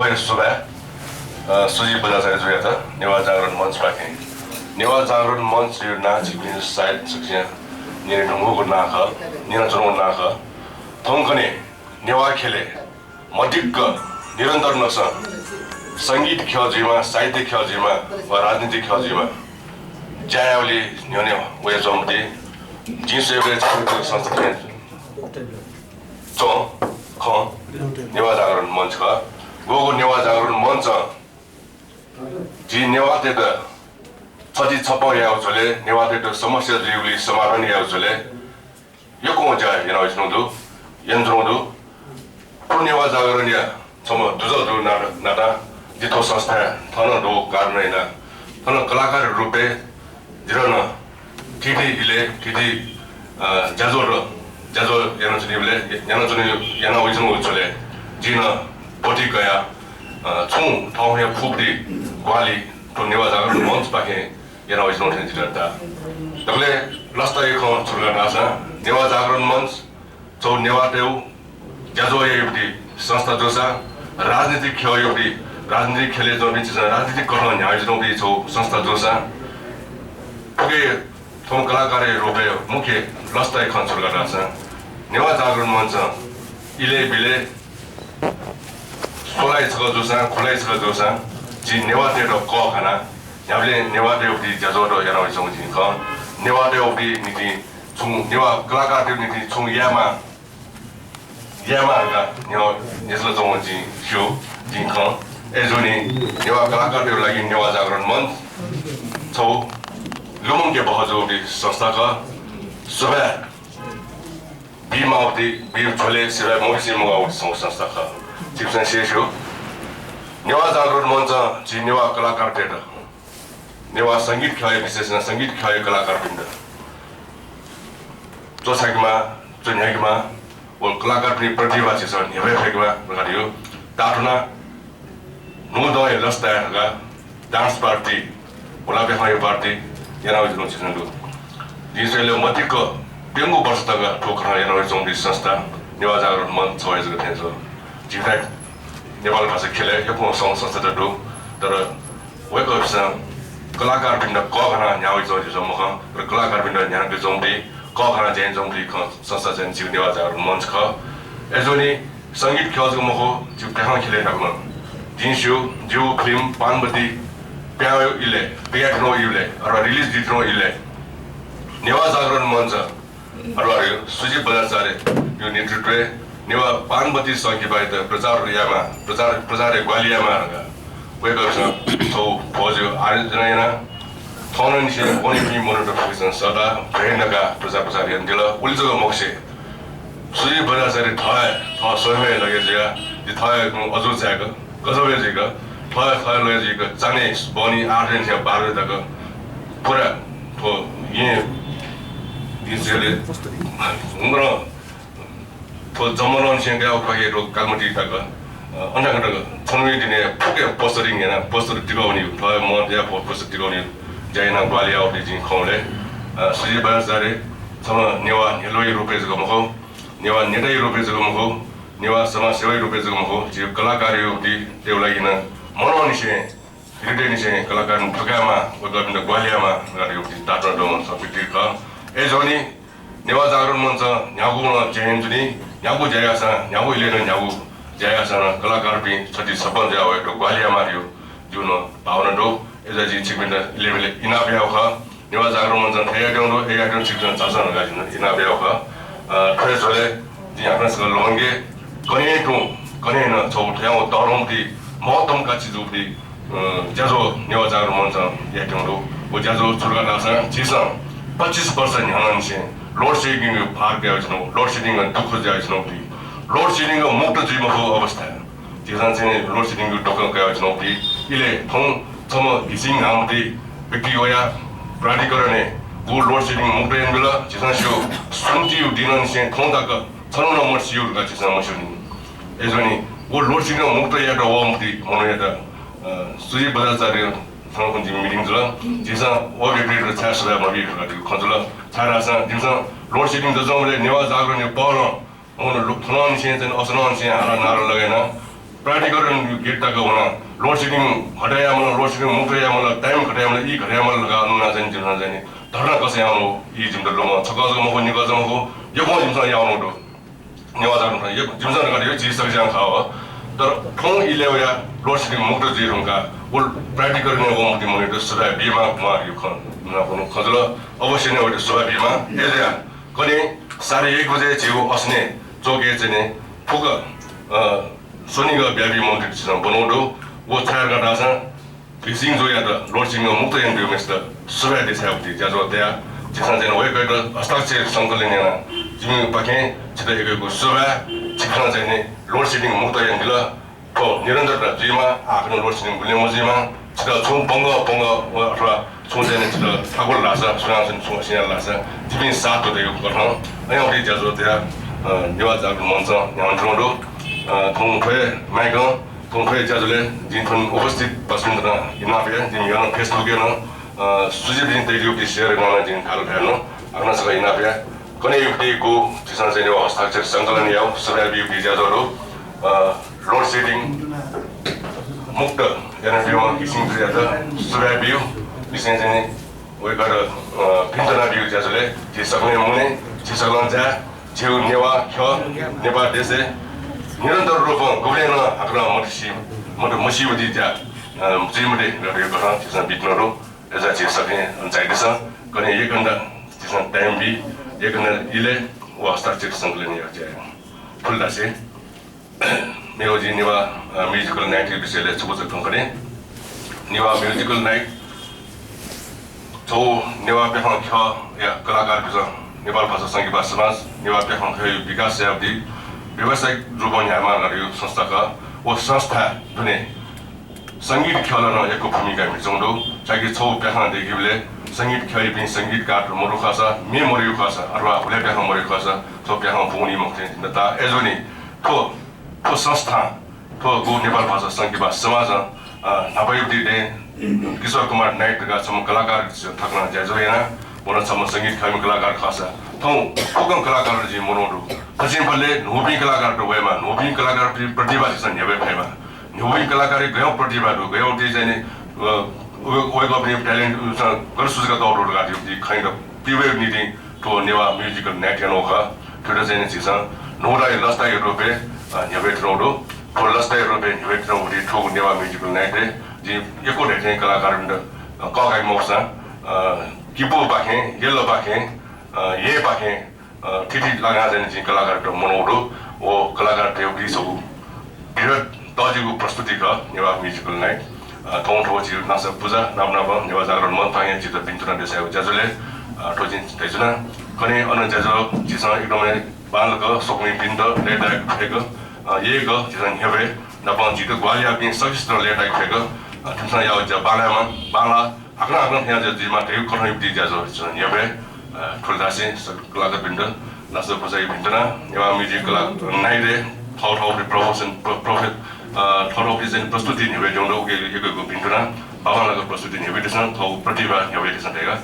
सुबह सुजी बजा सारे जुया था नेवा जागरण मंच पाके नेवा जागरण मंच यो ना चिकिन साइड सक्सिया निरे ढुंगु को ना ख निरा चुरु ना ख थोंकने नेवा खेले मटिक निरन्तर नस संगीत ख्याजिमा साहित्य ख्याजिमा व राजनीति ख्याजिमा जायावली न्योने वे जमते जिसेबे संस्कृति चो ख नेवा जागरण मंच का गोगो नेवा जागरण मंच जी नेवा ते द छति छप या उचले नेवा ते द समस्या जीवली समाधान या उचले यो को जा yana इसनोदु यन्त्रोदु नेवा जागरण या छम दुजदु नाटा जितो संस्था थन दो गार्नेना थन कलाकार रुपे जिरन ठिठी इले ठिठी जाजो yana चुनिबले yana उइसनु उचले जिन पोटी गया 총 타운의 푸브리 관리 또 내와 자그런 먼저 밖에 yana उइसनु 텐지르다 तगले लास्टाइ ख छुर्गा नासा नेवा जागरण मंच जो नेवा देउ जाजो एबडी संस्था जोसा राजनीतिक खेयोबडी राजनीतिक खेले जो बिच राजनीतिक गर्न न्यायजनो बि जो संस्था जोसा ओके थोम कलाकार रुपे मुख्य लास्टाइ ख छुर्गा नासा नेवा जागरण मंच इले बिले खोलाइ छ जोसा खोलाइ छ जोसा जी नेवा देउ क खाना याबले नेवा देउ दि जाजो रो yana उइसनु जि ख नेवा देउ दि निति 총 नेवा कलाकार देउ निति 총 यामा 가 नेवा 예술 정원지 쇼 진컨 에조니 नेवा कलाकार देउ लागि नेवा जागरण मंच छौ लुमंगे बहजो दि संस्था का सुबह बीमावती बीर छोले सिवा मोसी मुगा संस्था का 집산 시에쇼 नेवा जागरण मंच जी नेवा कलाकार देउ नेवा संगीत ख्याय विशेषण संगीत ख्याय कलाकार बिन्द जो साइकमा जो न्यागमा वो कलाकार पनि प्रतिभा छ नेवे फेगमा लगायो ताटुना नुदय लस्तायगा डान्स पार्टी ओला बेखाय पार्टी yana उजनो छिनदु दिसले मतिको पेंगु वर्ष तक ठोकरा yana उजनो संस्था नेवा जागरण मंच छयजको थेछ जिफाक नेपाल भाषा खेले यो संस्था दु तर वेको कलाकार बिन्द क घना न्याउ जोजि जमख र कलाकार बिन्द न्याउ जोंदि क घना जेन जोंदि ख संस्था जेन जिउ नेवा जागरण मंच ख एजोनी संगीत ख्याजको मखो जिउ पेखा खेले नागम जिन्सु जिउ फिल्म पानबती प्यायो इले पियानो इले र रिलिज दिट्रो इले नेवा जागरण मंच अरवारे सुजी बजाचारे यो नेतृत्व नेवा पानबती संगीत प्रचार यामा प्रचार ग्वालियामा वेगर्स तो 보죠 아르헨티나 토너니시 오니피 모노도 포지션 서다 브레인가 प्रचार 연결 울저가 목시 수지 버자서리 더 소외 나게지가 이 더에 어조 자가 거저베지가 더 로지가 장에 보니 아르헨티나 바르다가 보라 또이 디젤레 뭔가 더 점원원 생각하고 가게로 깔무디다가 언제가 통일진의 폭의 버스링이나 버스를 들어오니 더 뭐야 버스 들어오니 자이나 관리하고 되진 콩래 수지 바자리 저는 네와 헬로이 로페즈가 뭐고 네와 네다이 로페즈가 뭐고 네와 서마 세와이 로페즈가 뭐고 지금 कलाकार이 되올라기는 모노니시 이르데니시 कलाकार은 프로그라마 어디다 관리하마 가지고 다트로도 서비티카 에조니 네와 자그런 먼저 야구는 제인들이 야구 제야사 야구 일에는 야구 जयासन कलाकार भी छति सपन जाओ तो ग्वालिया मारियो जुनो पावन दो एजा जी चिकमिन लेवल इना बेयाव ख नेवा जागरण मंचन एयाडों चिकन चासन गाजिन इना बेयाव ख ट्रेजले जी आपनस लोंगे कने न छौ ठ्याउ तरमति महत्तम का चिजुबि जाजो नेवा जागरण मंचन याटों दो वो जाजो छुर्गा दासा चिसा 25 वर्ष न्यानन से लोड शेडिङ भाग गयो छौ लोड शेडिङ दुख जाय छौ लोड शेडिङ मुक्त जीवको अवस्था जिसान चाहिँ लोड शेडिङ टोकन गयो छौ इले थों छम इसिङ आमति व्यक्तिगया प्राधिकरणले वो लोड शेडिङ मुक्त एन्गल जिसान सो सुन्ति दिनन से थों तक छनो नम्बर सिउ गा जिसान मसुनि एजोनी वो लोड शेडिङ मुक्त याडो वमति मोनेदा सुजी बजाचार्य थोंखुन्जि मिटिङ जुल जिसान ओबेक्रेटर छासरा मबि गयो खजुल छारासा जिसान लोड शेडिङ जजमले नेवा जागरण पहल 오늘 토넌 시엔은 어선원 시엔 하나 나를 लगाएन practical get the governor, Lord sitting, Hadayaman, Lord sitting, Mutayaman, time Katayaman, E. Katayaman, Lagana, and Jinazani, Tarakasano, is in the Loma, Sakazamo, Nikazamu, Yoko Yamado, Nevada, Jimson, Jesus, the Tong Ilaya, Lord sitting, Mutazirunga, will practically know the money to Sura Bima, Maricon, Kazala, Overshin with Sura Bima, Elia, Conning, Sari Equate, Osne, Jogazene, Puga, Soninga Baby Mounted Bonodo, was Targadasan, Kissing Zoya, launching a Muta and Mr. Sura is healthy, Jazo there, Jisan and Wake, a structure, Sankalina, Jimmy Pakin, Chita Sura, Chikan, launching Muta and Dilla, oh, Niranda, Jima, Akon launching Williamozima, Chita Ponga, Ponga, Susan, Tago Lasa, Sunan and Susan Lasa, Jimmy Sato, the Yokotan, I only Jazo there, Newazak Monza, Yandrodo. 동포의 마이건 동포의 자들의 진통 오버스틱 받습니다. 이나베 지금 여러 페스북에는 수집인 대기업이 시행하는 지금 가를 해는 아나스가 이나베 거기 여기 있고 지산세니와 스타트 상관이요. 스라비 비자도로 로드세딩 목다 연합비원 이싱트리아다 스라비요 리센스니 우리가 핀터나비우 자들의 지사관의 문에 지사관자 지우네와 혀 네바데세 니런더로 본 고래는 아그라 머시 어디자 무지무리 그래서 지산 비트너로 에자 지사게 자이데서 거기 예근다 지산 타임비 예근을 일에 와 스타트 상글이야 제 풀다시 메오지니와 뮤지컬 나이트 비셀에 수고서 건거네 니와 뮤지컬 나이트 저 니와 배방 켜야 그라가 비서 니발 파서 상기 바스마스 니와 배방 켜 비가스 야비 व्यवसायिक रूपमा हाम्रो संस्थाका वो संस्था दुने संगीत खेलन एक भूमिका मिचौंडो चाकि छौ प्याखा देखिबले संगीत खेइ पनि संगीतकार मरु खासा मे मरु खासा अथवा उले प्याखा मरु खासा छौ प्याखा पुनि मख्थे नता एजोनी तो संस्था तो गो नेपाल भाषा संगीत समाज नपायुक्ति दे किशोर कुमार नाइटका सम कलाकार थाक्न ज्याजोयना मोर सम संगीत खेइ कलाकार खासा थौ कोकम कलाकार जी मोनोडु कसिमले नोबी कलाकार तो वेमा नोबी कलाकार प्रतिभा छन् नेबे फाइमा नोबी कलाकार गयो प्रतिभा दु गयो दे चाहिँ वेग अफ ट्यालेन्ट गर्सुजका दौडहरु गाथ्यो दि काइन्ड अफ प्रिवेयर निडिङ टु नेवा म्युजिकल नेट एनोखा त्यो चाहिँ चिसा नोराइ लस्ताइ रुपे नेबे ट्रोडो फर लस्ताइ रुपे नेबे ट्रोडि ठो नेवा म्युजिकल नेट जि एको चाहिँ कलाकार कगाइ मोक्सा किपो बाखे येलो बाखे ये बाखे ठिठी लगा जाने कलाकार तो मनोडो वो कलाकार थे भी सब विराट ताजीको प्रस्तुति का नेवा म्युजिकल नाइट थों थों चिर नासा पूजा नाम नेवा जागरण मन पाए चित्र बिन्तुना देसायो जाजुले ठोजिन तेजुना कने अन जाजो जिसा एकदमै बालक सोकमी बिन्द लेटा फेको ये ग जिसा हेबे नपन जित ग्वालिया पिन सकिस्त्र लेटा फेको तुमसा याव जा बाला आग्रा यहाँ जिमा तेउ कठै दि जाजो हेबे ठुलदासी कलाकार बिन्द नासा पूजा बिन्तुना नेवा म्युजिकल नाइटे थाउ प्रमोसन प्रफिट थाउ प्रस्तुति नेबे जोंडो एगो बिन्तुना बाबालाको प्रस्तुति नेबे दिसन थाउ प्रतिभा नेबे दिसन तेगा